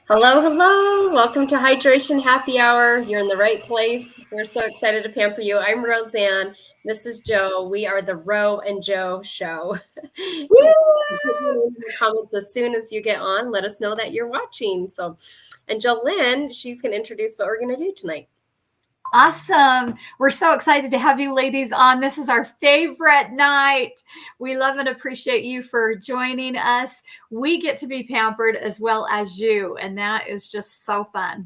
Hello, hello. Welcome to Hydration Happy Hour. You're in the right place. We're so excited to pamper you. I'm Roseanne. This is Joe. We are the Ro and Joe show. Woo! Put your name in the comments as soon as you get on. Let us know that you're watching. And Jolynn, she's going to introduce what we're going to do tonight. Awesome. We're so excited to have you ladies on. This is our favorite night. We love and appreciate you for joining us. We get to be pampered as well as you, and that is just so fun.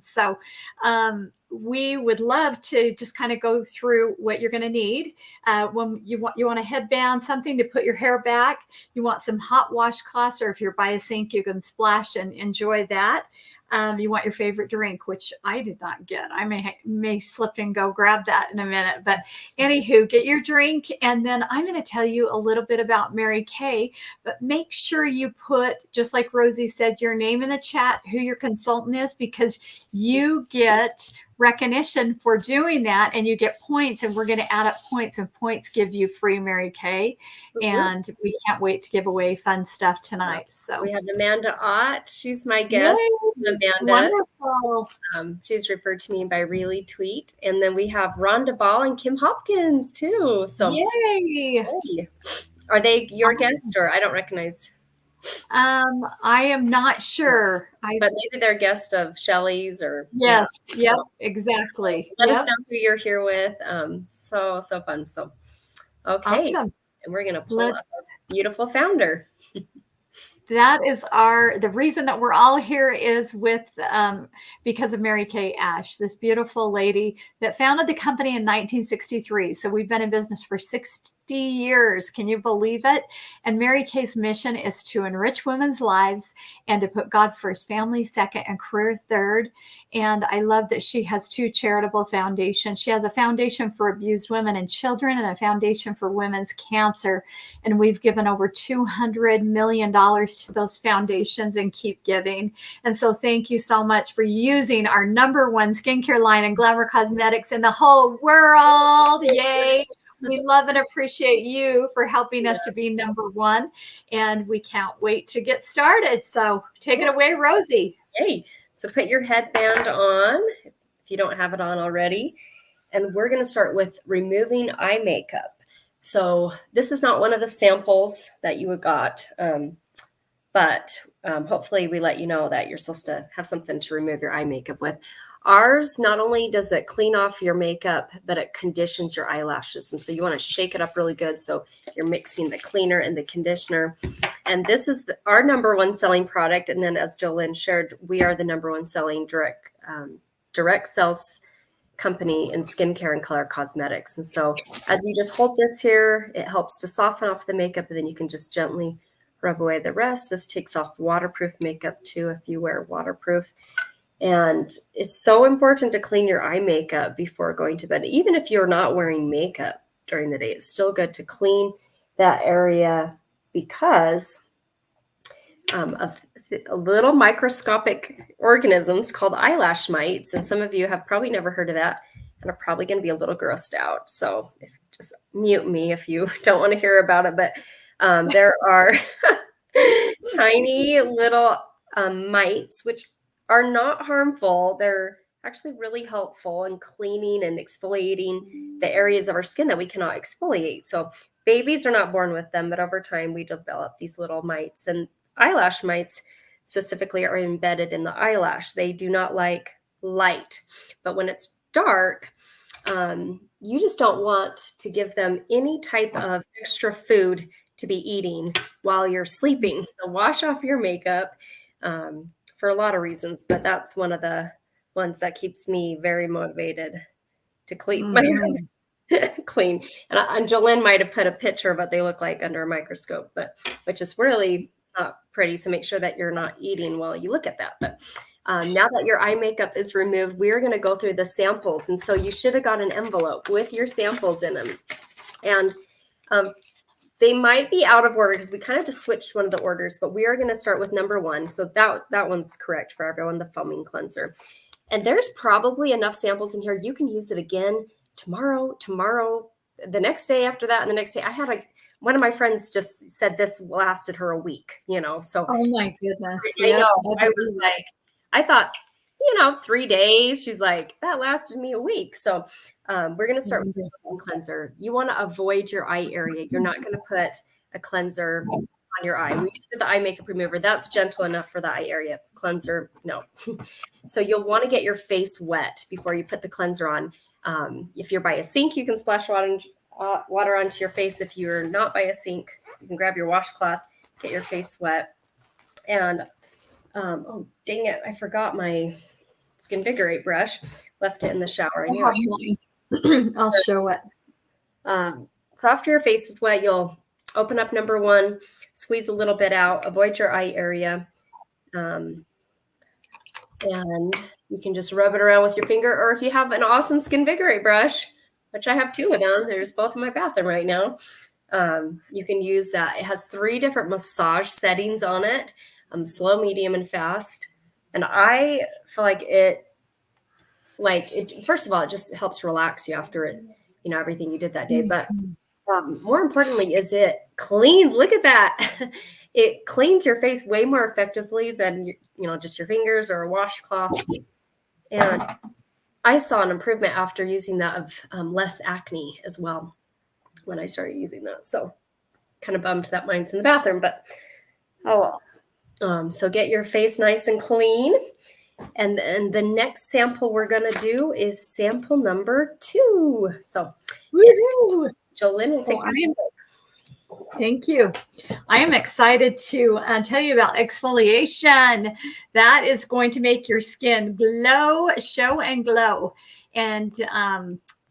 We would love to just kind of go through what you're going to need. When you want a headband, something to put your hair back. You want some hot washcloths, or if you're by a sink, you can splash and enjoy that. You want your favorite drink, which I did not get. I may slip and go grab that in a minute. But anywho, get your drink. And then I'm going to tell you a little bit about Mary Kay. But make sure you put, just like Rosie said, your name in the chat, who your consultant is, because you get recognition for doing that, and you get points, and we're going to add up points, and points give you free Mary Kay. And we can't wait to give away fun stuff tonight. So we have Amanda Ott. She's my guest. Yay. Amanda. Wonderful. She's referred to me by Really Tweet. And then we have Rhonda Ball and Kim Hopkins too. So yay. Hey. Are they your guest, or I don't recognize? I am not sure. But maybe they're guest of Shelley's or yes, yep, exactly. So let us know who you're here with. So fun. So okay, awesome. And we're gonna pull up our beautiful founder. That is the reason that we're all here is because of Mary Kay Ash, this beautiful lady that founded the company in 1963. So we've been in business for 60 years. Can you believe it? And Mary Kay's mission is to enrich women's lives and to put God first, family second, and career third. And I love that she has two charitable foundations. She has a foundation for abused women and children and a foundation for women's cancer. And we've given over $200 million to those foundations and keep giving. And so thank you so much for using our #1 skincare line and glamour cosmetics in the whole world. Yay. We love and appreciate you for helping us to be #1, and we can't wait to get started. So take it away, Rosie. Yay. So put your headband on if you don't have it on already. And we're going to start with removing eye makeup. So this is not one of the samples that you would got, but hopefully we let you know that you're supposed to have something to remove your eye makeup with. Ours, not only does it clean off your makeup, but it conditions your eyelashes. And so you want to shake it up really good. So you're mixing the cleaner and the conditioner. And this is our #1 selling product. And then as Jolynn shared, we are the #1 selling direct sales company in skincare and color cosmetics. And so as you just hold this here, it helps to soften off the makeup, and then you can just gently rub away the rest. This takes off waterproof makeup too, if you wear waterproof. And it's so important to clean your eye makeup before going to bed. Even if you're not wearing makeup during the day, it's still good to clean that area because of little microscopic organisms called eyelash mites. And some of you have probably never heard of that and are probably going to be a little grossed out. So just mute me if you don't want to hear about it. But there are tiny little mites, which are not harmful. They're actually really helpful in cleaning and exfoliating the areas of our skin that we cannot exfoliate. So babies are not born with them, but over time we develop these little mites. And eyelash mites specifically are embedded in the eyelash. They do not like light. But when it's dark, you just don't want to give them any type of extra food to be eating while you're sleeping. So wash off your makeup. For a lot of reasons, but that's one of the ones that keeps me very motivated to clean my hands clean. And Jolynn might have put a picture of what they look like under a microscope, but which is really not pretty. So make sure that you're not eating while you look at that. But now that your eye makeup is removed, we're going to go through the samples. And so you should have got an envelope with your samples in them. And they might be out of order because we kind of just switched one of the orders, but we are going to start with #1. So that one's correct for everyone, the foaming cleanser. And there's probably enough samples in here. You can use it again tomorrow, the next day after that, and the next day. I had one of my friends just said this lasted her a week, So oh my goodness. I know. I was like, I thought, 3 days. She's like, that lasted me a week. So we're going to start with a cleanser. You want to avoid your eye area. You're not going to put a cleanser on your eye. We just did the eye makeup remover. That's gentle enough for the eye area. Cleanser, no. So you'll want to get your face wet before you put the cleanser on. If you're by a sink, you can splash water onto your face. If you're not by a sink, you can grab your washcloth, get your face wet. And oh, dang it, I forgot my Skin Vigorate brush. Left it in the shower. I knew I'll show it. So after your face is wet, you'll open up number 1, squeeze a little bit out, avoid your eye area. And you can just rub it around with your finger, or if you have an awesome Skin Vigorate brush, which I have 2 of them, there's both in my bathroom right now, you can use that. It has 3 different massage settings on it, slow, medium, and fast. And I feel like it, first of all, it just helps relax you after it, everything you did that day. But more importantly is it cleans. Look at that. It cleans your face way more effectively than, just your fingers or a washcloth. And I saw an improvement after using that of less acne as well when I started using that. So kind of bummed that mine's in the bathroom, but oh well. So get your face nice and clean. And then the next sample we're going to do is sample number 2. So Jolynn will take the Thank you. I am excited to tell you about exfoliation. That is going to make your skin glow, show and glow. And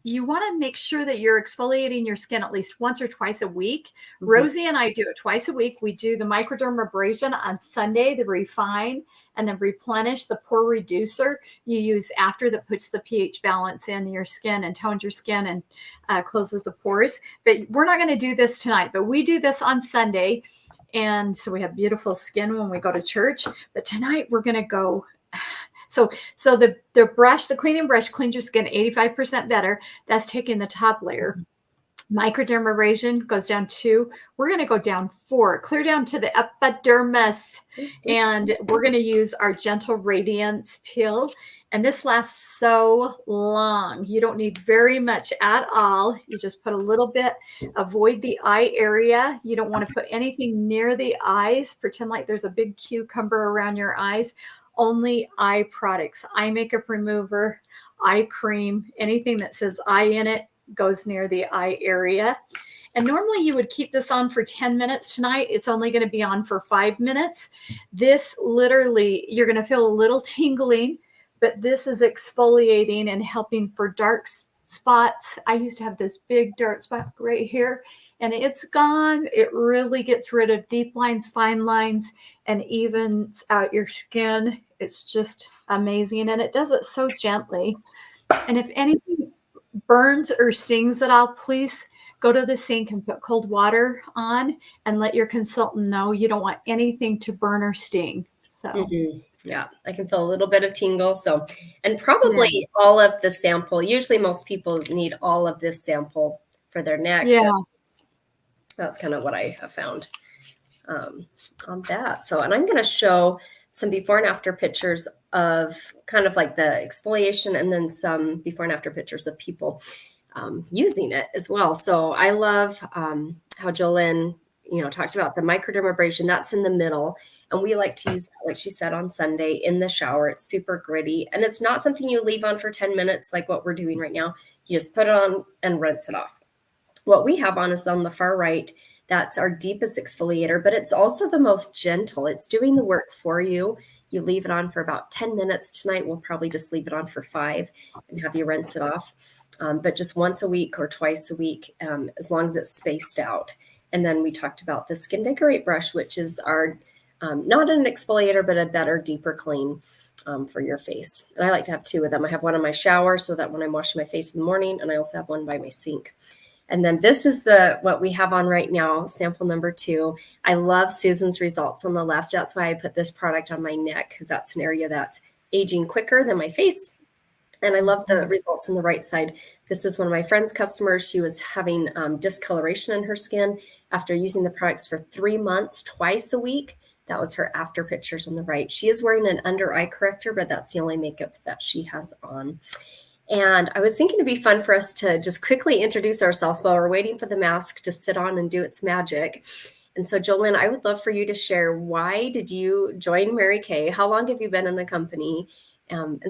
you want to make sure that you're exfoliating your skin at least once or twice a week. Rosie and I do it twice a week. We do the microdermabrasion on Sunday, the refine, and then replenish, the pore reducer you use after, that puts the pH balance in your skin and tones your skin and closes the pores. But we're not going to do this tonight, but we do this on Sunday. And so we have beautiful skin when we go to church. But tonight we're going to go... So the brush, the cleaning brush, cleans your skin 85% better. That's taking the top layer. Microdermabrasion goes down 2. We're going to go down 4, clear down to the epidermis. And we're going to use our Gentle Radiance peel. And this lasts so long. You don't need very much at all. You just put a little bit. Avoid the eye area. You don't want to put anything near the eyes. Pretend like there's a big cucumber around your eyes. Only eye products, eye makeup remover, eye cream, anything that says eye in it goes near the eye area. And normally you would keep this on for 10 minutes. Tonight, it's only going to be on for 5 minutes. This literally, you're going to feel a little tingling, but this is exfoliating and helping for dark spots. I used to have this big dark spot right here, and it's gone. It really gets rid of deep lines, fine lines, and evens out your skin. It's just amazing. And it does it so gently. And if anything burns or stings at all, please go to the sink and put cold water on and let your consultant know you don't want anything to burn or sting. So yeah, I can feel a little bit of tingle. So, and probably all of the sample, usually most people need all of this sample for their neck. Yeah. That's kind of what I have found on that. So, and I'm going to show some before and after pictures of kind of like the exfoliation, and then some before and after pictures of people using it as well. So I love how Jolynn, talked about the microdermabrasion. That's in the middle. And we like to use that, like she said, on Sunday in the shower. It's super gritty. And it's not something you leave on for 10 minutes like what we're doing right now. You just put it on and rinse it off. What we have on is on the far right. That's our deepest exfoliator, but it's also the most gentle. It's doing the work for you. You leave it on for about 10 minutes. Tonight, we'll probably just leave it on for 5 and have you rinse it off. But just once a week or twice a week, as long as it's spaced out. And then we talked about the Skin Vigorate brush, which is our, not an exfoliator, but a better, deeper clean for your face. And I like to have 2 of them. I have one in my shower so that when I'm washing my face in the morning, and I also have one by my sink. And then this is what we have on right now, sample number 2. I love Susan's results on the left. That's why I put this product on my neck, because that's an area that's aging quicker than my face. And I love the results on the right side. This is one of my friend's customers. She was having discoloration in her skin after using the products for 3 months, twice a week. That was her after pictures on the right. She is wearing an under eye corrector, but that's the only makeup that she has on. And I was thinking it'd be fun for us to just quickly introduce ourselves while we're waiting for the mask to sit on and do its magic. And so, Jolynn, I would love for you to share, why did you join Mary Kay? How long have you been in the company? And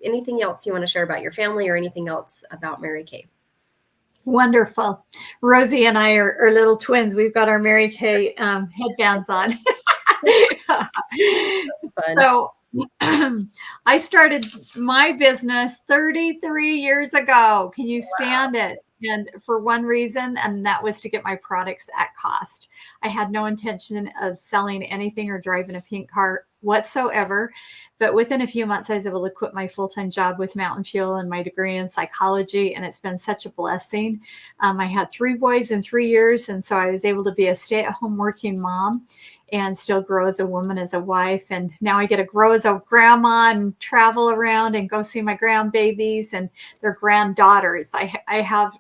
anything else you want to share about your family or anything else about Mary Kay? Wonderful. Rosie and I are little twins. We've got our Mary Kay headbands on. That's fun. So I started my business 33 years ago. Can you stand it? And for one reason, and that was to get my products at cost. I had no intention of selling anything or driving a pink car whatsoever. But within a few months, I was able to quit my full-time job with Mountain Fuel and my degree in psychology. And it's been such a blessing. I had 3 boys in 3 years. And so I was able to be a stay-at-home working mom and still grow as a woman, as a wife. And now I get to grow as a grandma and travel around and go see my grandbabies and their granddaughters.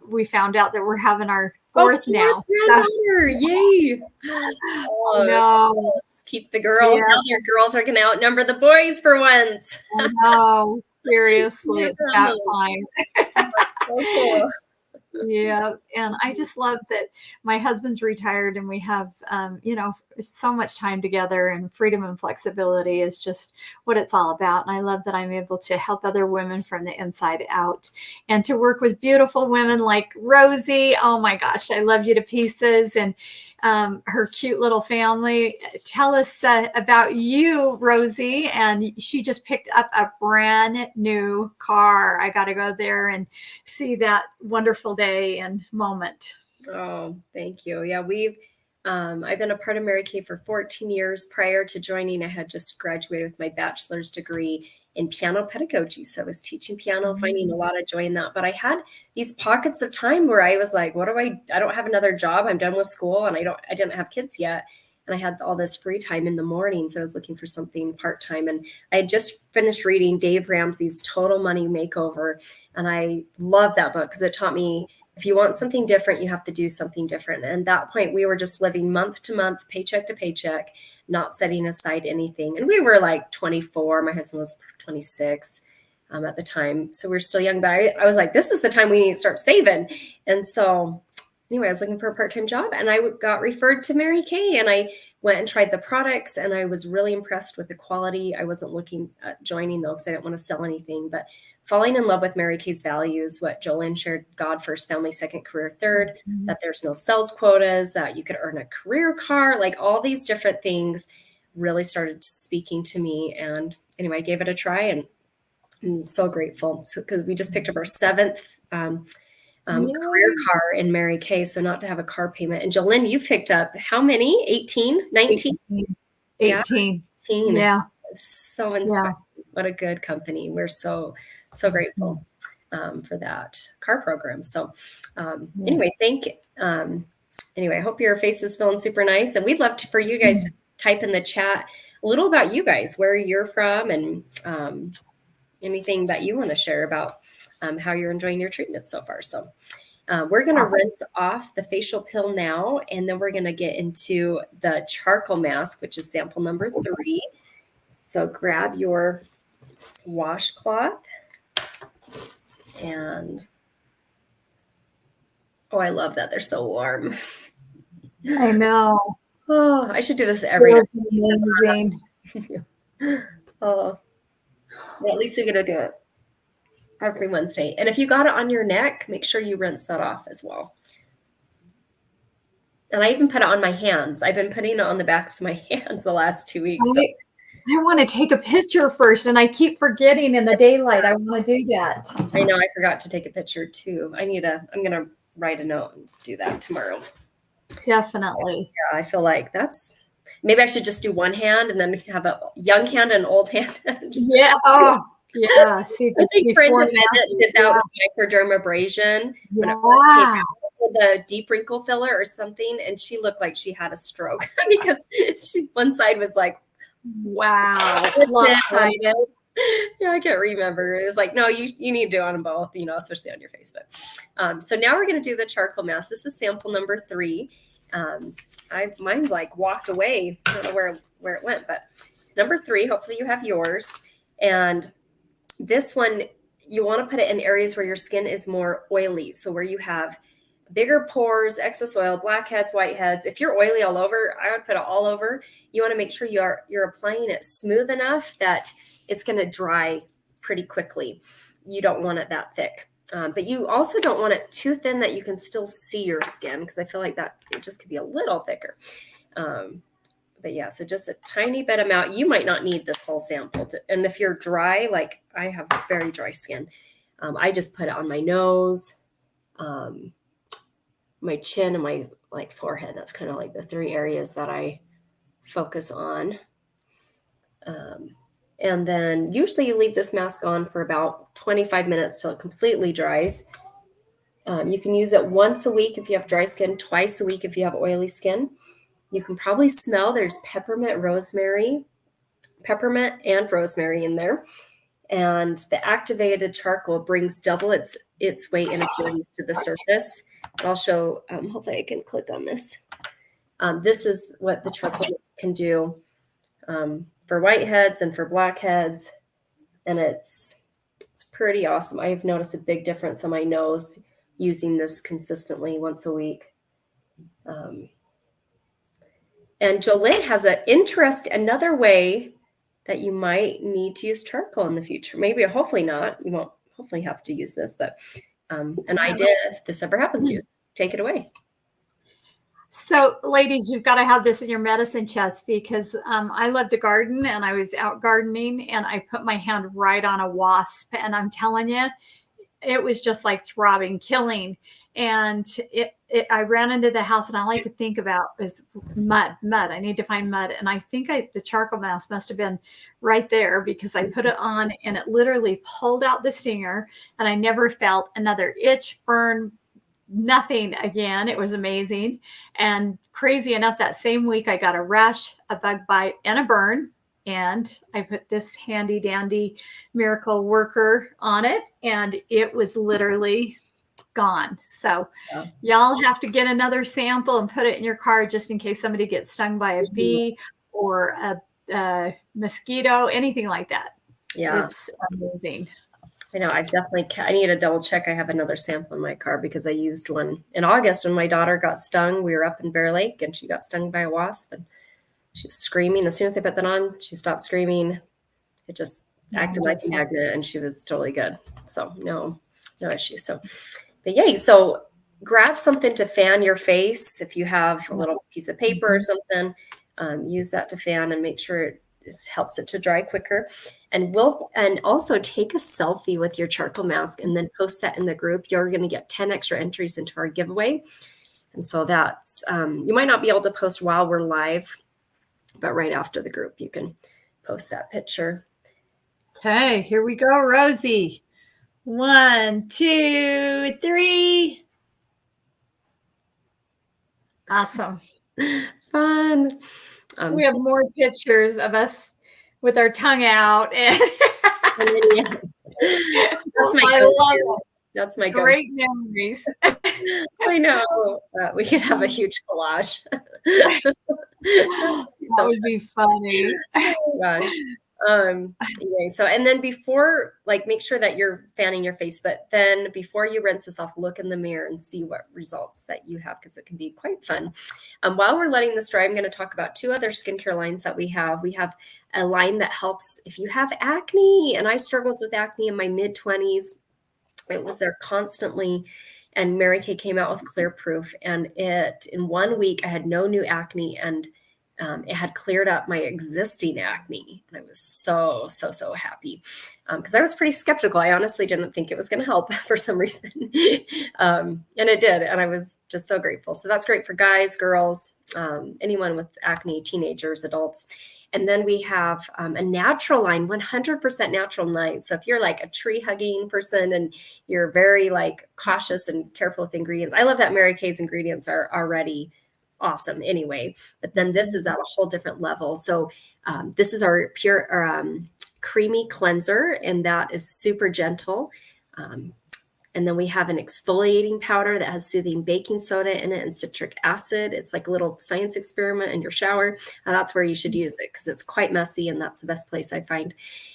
We found out that we're having our fourth now. Granddaughter. Yay. No. Just keep the girls. Now their girls are going to outnumber the boys for once. No, seriously, it's that time. So cool. Yeah. And I just love that my husband's retired and we have, so much time together, and freedom and flexibility is just what it's all about. And I love that I'm able to help other women from the inside out and to work with beautiful women like Rosie. Oh my gosh, I love you to pieces. And her cute little family. Tell us about you, Rosie. And she just picked up a brand new car. I got to go there and see that wonderful day and moment. Oh, thank you. Yeah, I've been a part of Mary Kay for 14 years. Prior to joining, I had just graduated with my bachelor's degree in piano pedagogy. So I was teaching piano, finding a lot of joy in that. But I had these pockets of time where I was like, I don't have another job. I'm done with school and I didn't have kids yet. And I had all this free time in the morning. So I was looking for something part-time. And I had just finished reading Dave Ramsey's Total Money Makeover. And I love that book because it taught me, if you want something different, you have to do something different. And at that point, we were just living month to month, paycheck to paycheck, not setting aside anything. And we were like 24. My husband was 26 at the time. So we were still young. But I was like, this is the time we need to start saving. And so anyway, I was looking for a part-time job and I got referred to Mary Kay, and I went and tried the products and I was really impressed with the quality. I wasn't looking at joining though, because I didn't want to sell anything, but falling in love with Mary Kay's values, what Jolynn shared, God first, family second, career third, that there's no sales quotas, that you could earn a career car, like all these different things really started speaking to me. And anyway, I gave it a try and I'm so grateful. So, because we just picked up our 7th career car in Mary Kay. So not to have a car payment. And Jolynn, you picked up how many? 18, 19? 18. Yeah. So inspiring. Yeah. What a good company. We're so grateful for that car program. So anyway, I hope your face is feeling super nice. And we'd love for you guys to type in the chat a little about you guys, where you're from, and anything that you want to share about how you're enjoying your treatment so far. So we're going to rinse off the facial peel now, and then we're going to get into the charcoal mask, which is sample number 3. So grab your washcloth and, oh, I love that. They're so warm. I know. Oh, I should do this every night. Amazing. Oh, well, at least you're going to do it every Wednesday. And if you got it on your neck, make sure you rinse that off as well. And I even put it on my hands. I've been putting it on the backs of my hands the last 2 weeks. I want to take a picture first, and I keep forgetting in the daylight. I want to do that. I know. I forgot to take a picture too. I'm going to write a note and do that tomorrow. Definitely. Yeah, I feel like maybe I should just do one hand and then have a young hand and an old hand. Yeah. Oh, yeah. See, I think Brenda did that with microdermabrasion when it first came out, with the deep wrinkle filler or something, and she looked like she had a stroke because one side was like, wow, lopsided. Yeah, I can't remember. It was like, no, you need to do it on both, especially on your face. But so now we're going to do the charcoal mask. This is sample number 3. Mine like walked away. I don't know where it went, but number 3, hopefully you have yours. And this one, you want to put it in areas where your skin is more oily. So where you have bigger pores, excess oil, blackheads, whiteheads. If you're oily all over, I would put it all over. You want to make sure you're applying it smooth enough that it's going to dry pretty quickly. You don't want it that thick. But you also don't want it too thin that you can still see your skin, because I feel like that it just could be a little thicker. But yeah, so just a tiny bit amount. You might not need this whole sample. And if you're dry, like I have very dry skin, I just put it on my nose, my chin, and my like forehead. That's kind of like the 3 areas that I focus on. And then usually you leave this mask on for about 25 minutes till it completely dries. You can use it once a week if you have dry skin, twice a week if you have oily skin. You can probably smell there's peppermint and rosemary in there. And the activated charcoal brings double its weight and appearance to the surface. I'll show, hopefully I can click on this. This is what the charcoal can do for whiteheads and for blackheads. And it's pretty awesome. I've noticed a big difference on my nose using this consistently once a week. And Jolene has another way that you might need to use charcoal in the future. Maybe, or hopefully not. You won't hopefully have to use this, but an idea if this ever happens to you, take it away. So ladies, you've got to have this in your medicine chest, because I love to garden, and I was out gardening and I put my hand right on a wasp, and I'm telling you, it was just like throbbing, killing. And I ran into the house, and all I could think about is mud. I need to find mud. And I think the charcoal mask must have been right there, because I put it on and it literally pulled out the stinger, and I never felt another itch, burn, nothing again. It was amazing. And crazy enough, that same week I got a rash, a bug bite, and a burn. And I put this handy dandy miracle worker on it, and it was literally gone. So y'all have to get another sample and put it in your car, just in case somebody gets stung by a bee or a mosquito, anything like that. Yeah, it's amazing. I know. I need to double check. I have another sample in my car because I used one in August when my daughter got stung. We were up in Bear Lake and she got stung by a wasp, and she was screaming. As soon as I put that on, she stopped screaming. It just acted like a magnet, and she was totally good. So no issues. So, but yay. So grab something to fan your face. If you have a little piece of paper or something, use that to fan and make sure it helps it to dry quicker. And also take a selfie with your charcoal mask and then post that in the group. You're going to get 10 extra entries into our giveaway. And so that's, you might not be able to post while we're live, but right after the group, you can post that picture. Okay, here we go, Rosie. 1, 2, 3. Awesome. Fun. We have more pictures of us with our tongue out. And that's my I love it. That's my great memories. I know. We could have a huge collage. That would be funny. Oh gosh. Anyway, so, and then before, like, make sure that you're fanning your face, but then before you rinse this off, look in the mirror and see what results that you have, because it can be quite fun. While we're letting this dry, I'm going to talk about 2 other skincare lines that we have. We have a line that helps if you have acne, and I struggled with acne in my mid-20s. It was there constantly. And Mary Kay came out with Clear Proof, and in 1 week, I had no new acne, and it had cleared up my existing acne. And I was so happy, because I was pretty skeptical. I honestly didn't think it was going to help for some reason. And it did. And I was just so grateful. So that's great for guys, girls, anyone with acne, teenagers, adults. And then we have a natural line, 100% natural line. So if you're like a tree hugging person and you're very like cautious and careful with ingredients, I love that Mary Kay's ingredients are already awesome anyway, but then this is at a whole different level. So this is our pure creamy cleanser, and that is super gentle. And And then we have an exfoliating powder that has soothing baking soda in it and citric acid. It's like a little science experiment in your shower. That's where you should use it because it's quite messy, and that's the best place I find.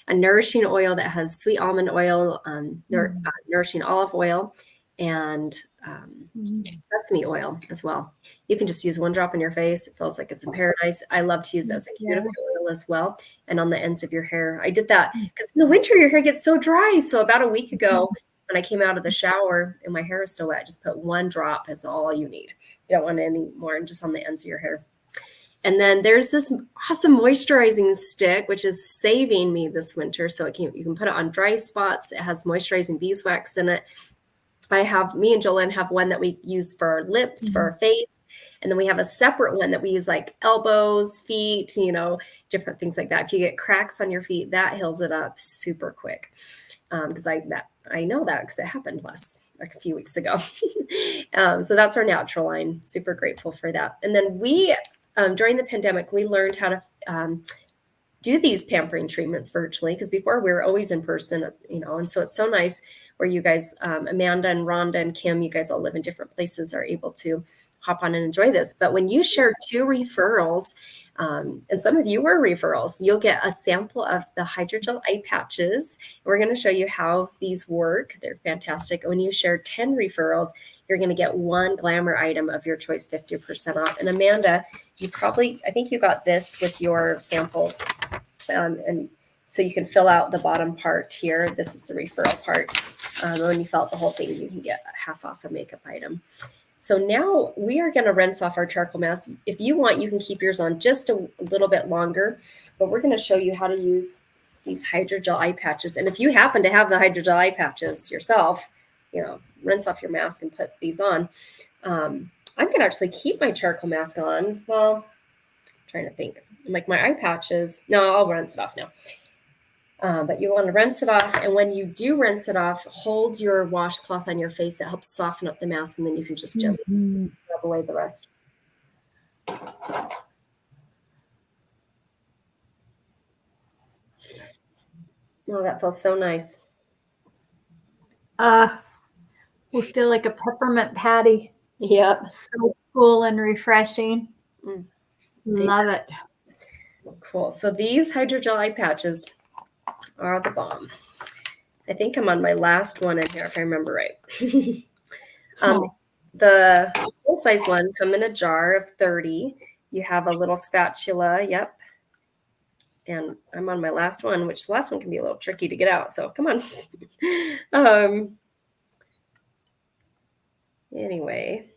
A nourishing oil that has sweet almond oil, nourishing olive oil, and sesame oil as well. You can just use one drop on your face. It feels like it's in paradise. I love to use it as a cuticle oil as well, and on the ends of your hair. I did that because in the winter your hair gets so dry. So about a week ago, when I came out of the shower and my hair is still wet, I just put one drop. That's all you need. You don't want any more, and just on the ends of your hair. And then there's this awesome moisturizing stick, which is saving me this winter. So you can put it on dry spots. It has moisturizing beeswax in it. Me and Jolene have one that we use for our lips, for our face. And then we have a separate one that we use like elbows, feet, different things like that. If you get cracks on your feet, that heals it up super quick. Because I know that because it happened like a few weeks ago. So that's our natural line. Super grateful for that. And then during the pandemic, we learned how to do these pampering treatments virtually, because before we were always in person, and so it's so nice where you guys, Amanda and Rhonda and Kim, you guys all live in different places, are able to hop on and enjoy this. But when you share 2 referrals, and some of you were referrals, you'll get a sample of the hydrogel eye patches. We're going to show you how these work. They're fantastic. When you share 10 referrals, you're going to get 1 glamour item of your choice, 50% off. And Amanda, I think you got this with your samples. And so you can fill out the bottom part here. This is the referral part. When you fill out the whole thing, you can get half off a makeup item. So now we are going to rinse off our charcoal mask. If you want, you can keep yours on just a little bit longer, but we're going to show you how to use these hydrogel eye patches. And if you happen to have the hydrogel eye patches yourself, rinse off your mask and put these on. I'm going to actually keep my charcoal mask on. Well, I'm trying to think. Like my eye patches. No, I'll rinse it off now. But you want to rinse it off. And when you do rinse it off, hold your washcloth on your face. That helps soften up the mask. And then you can just gently rub away the rest. Oh, that feels so nice. We feel like a peppermint patty. Yep. So cool and refreshing. Love it. Cool. So these hydrogel eye patches are the bomb. I think I'm on my last one in here, if I remember right. The full-size one come in a jar of 30. You have a little spatula. Yep. And I'm on my last one, which the last one can be a little tricky to get out. So come on. Anyway.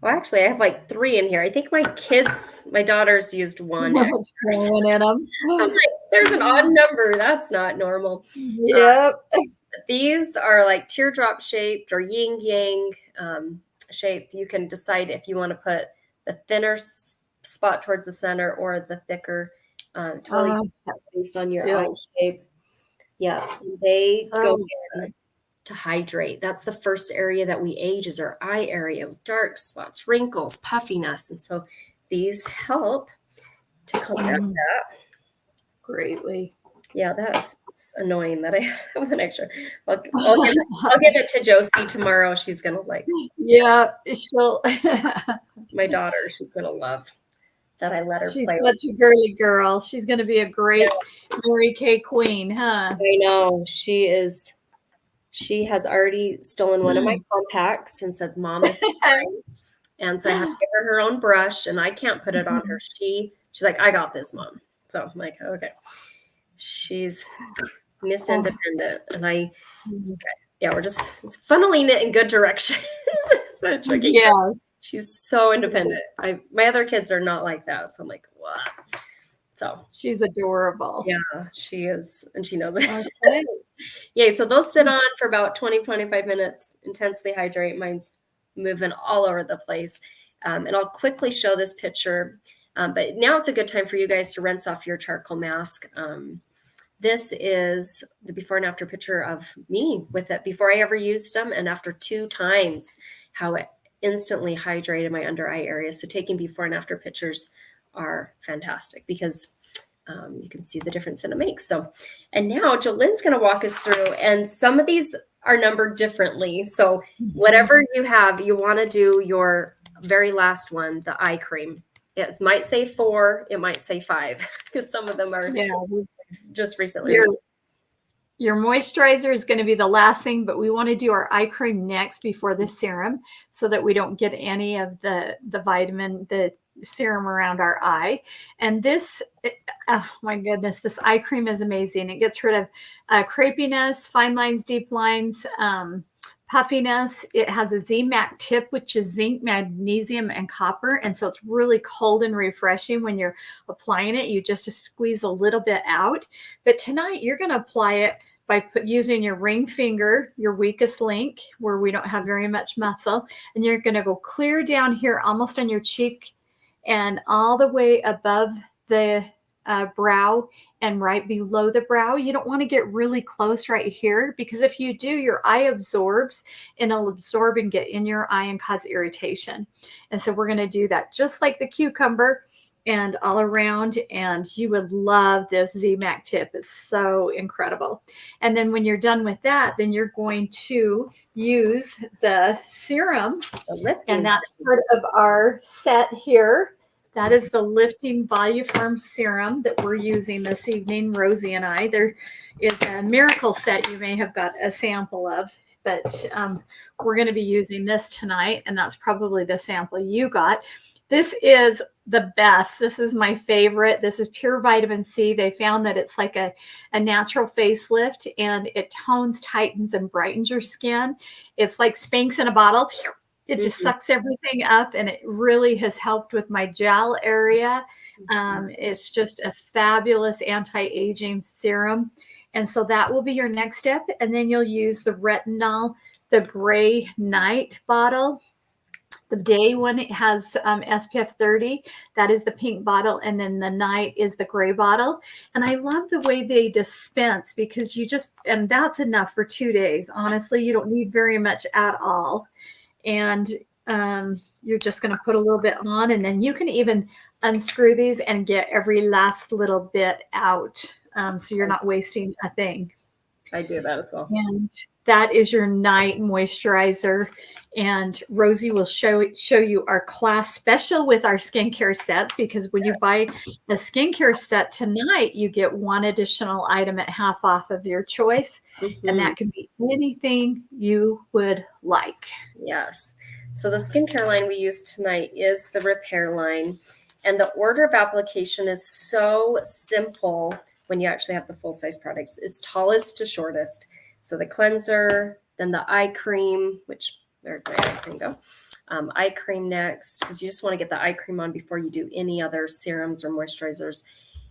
Well, actually, I have like 3 in here. I think my daughters used 1. In them. I'm like, there's an odd number. That's not normal. Yep. These are like teardrop shaped or yin yang shaped. You can decide if you want to put the thinner spot towards the center or the thicker. Totally that's based on your eye shape. Yeah, they go in to hydrate. That's the first area that we age, is our eye area, dark spots, wrinkles, puffiness. And so these help to combat that greatly. Yeah, that's annoying that I have an extra. I'll give it to Josie tomorrow. She's gonna like. Yeah, she'll. My daughter, she's gonna love that I let her She's play. Such a girly girl. She's gonna be a great Mary Kay queen, huh? I know she is. She has already stolen one of my compacts and said, "Mom, this is mine." And so I have to give her own brush, and I can't put it on her. She's like, "I got this, Mom." So I'm like, "Okay." She's Miss Independent, and we're just funneling it in good directions. So tricky. Yes, she's so independent. My other kids are not like that, so I'm like, what? So she's adorable. Yeah, she is, and she knows it. Okay. Yay! So they'll sit on for about 20-25 minutes, intensely hydrate. Mine's moving all over the place, and I'll quickly show this picture. But now it's a good time for you guys to rinse off your charcoal mask. This is the before and after picture of me with it before I ever used them, and after 2 times, how it instantly hydrated my under eye area. So taking before and after pictures are fantastic because you can see the difference that it makes. So, and now Jolene's going to walk us through, and some of these are numbered differently. So whatever you have, you want to do your very last one, the eye cream. It might say 4, it might say 5, because some of them are just recently released. Your moisturizer is going to be the last thing, but we want to do our eye cream next before the serum so that we don't get any of the serum around our eye. And this, oh my goodness, this eye cream is amazing. It gets rid of crepiness, fine lines, deep lines, puffiness. It has a Z-Mac tip, which is zinc, magnesium, and copper. And so it's really cold and refreshing when you're applying it. You just squeeze a little bit out. But tonight you're going to apply it by using your ring finger, your weakest link, where we don't have very much muscle. And you're going to go clear down here, almost on your cheek and all the way above the brow and right below the brow. You don't want to get really close right here, because if you do, your eye absorbs and it'll absorb and get in your eye and cause irritation. And so we're going to do that just like the cucumber and all around. And you would love this Z-Mac tip. It's so incredible. And then when you're done with that, then you're going to use the serum, and that's part of our set here. That is the Lifting Voluform Serum that we're using this evening, Rosie and I. There is a miracle set you may have got a sample of, but we're going to be using this tonight, and that's probably the sample you got. This is the best. This is my favorite. This is pure vitamin C. They found that it's like a natural facelift, and it tones, tightens, and brightens your skin. It's like Spanx in a bottle. It just sucks everything up, and it really has helped with my jowl area. It's just a fabulous anti-aging serum. And so that will be your next step. And then you'll use the retinol, the gray night bottle. The day one, it has SPF 30. That is the pink bottle. And then the night is the gray bottle. And I love the way they dispense, because and that's enough for 2 days. Honestly, you don't need very much at all. And you're just going to put a little bit on, and then you can even unscrew these and get every last little bit out. So you're not wasting a thing. I do that as well. And that is your night moisturizer. And Rosie will show you our class special with our skincare sets, because when you buy a skincare set tonight, you get one additional item at half off of your choice. And that can be anything you would like. Yes. So the skincare line we use tonight is the repair line. And the order of application is so simple when you actually have the full-size products. It's tallest to shortest. So the cleanser, then the eye cream, which where'd my eye cream go? Eye cream next, because you just want to get the eye cream on before you do any other serums or moisturizers.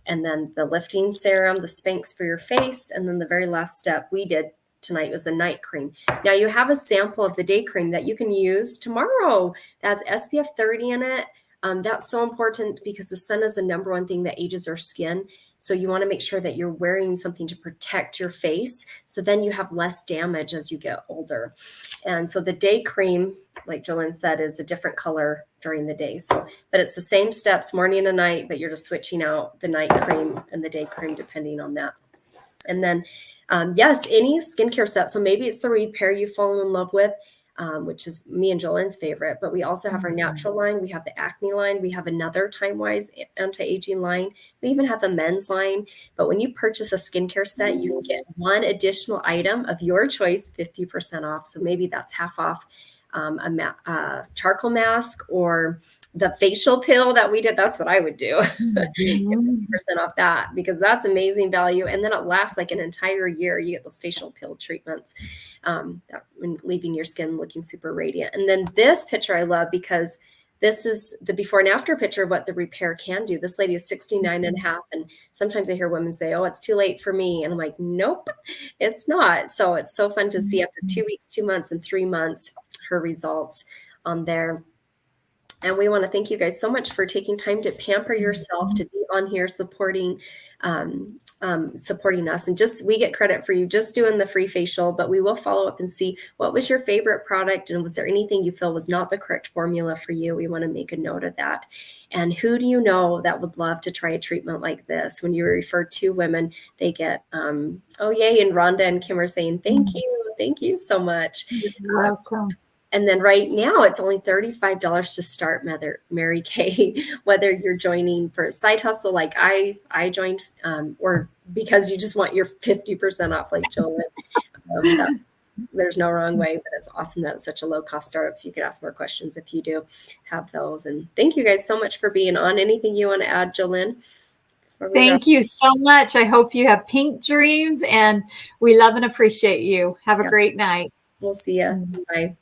And then the lifting serum, the Spanx for your face. And then the very last step we did tonight was the night cream. Now you have a sample of the day cream that you can use tomorrow. That has SPF 30 in it. That's so important, because the sun is the number one thing that ages our skin. So you want to make sure that you're wearing something to protect your face, so then you have less damage as you get older. And so the day cream, like Jolynn said, is a different color during the day. So, but it's the same steps, morning and night, but you're just switching out the night cream and the day cream depending on that. And then, yes, any skincare set. So maybe it's the repair you've fallen in love with, which is me and Jolynn's favorite. But we also have our natural line. We have the acne line. We have another time-wise anti-aging line. We even have the men's line. But when you purchase a skincare set, you can get one additional item of your choice, 50% off. So maybe that's half off a charcoal mask, or the facial pill that we did. That's what I would do. 50% off that, because that's amazing value. And then it lasts like an entire year. You get those facial pill treatments, leaving your skin looking super radiant. And then this picture I love, because this is the before and after picture of what the repair can do. This lady is 69 and a half. And sometimes I hear women say, oh, it's too late for me. And I'm like, nope, it's not. So it's so fun to see after 2 weeks, 2 months, and 3 months, her results on there. And we want to thank you guys so much for taking time to pamper yourself, to be on here supporting us. And just, we get credit for you just doing the free facial, but we will follow up and see what was your favorite product, and was there anything you feel was not the correct formula for you? We want to make a note of that. And who do you know that would love to try a treatment like this? When you refer to women, they get, oh yay, and Rhonda and Kim are saying, thank you. Thank you so much. You're welcome. And then right now it's only $35 to start Mary Kay, whether you're joining for a side hustle like I joined, or because you just want your 50% off like Jill. There's no wrong way, but it's awesome that it's such a low cost startup. So you could ask more questions if you do have those. And thank you guys so much for being on. Anything you want to add, Jolynn? Thank you so much. I hope you have pink dreams, and we love and appreciate you. Have a great night. We'll see you. Bye.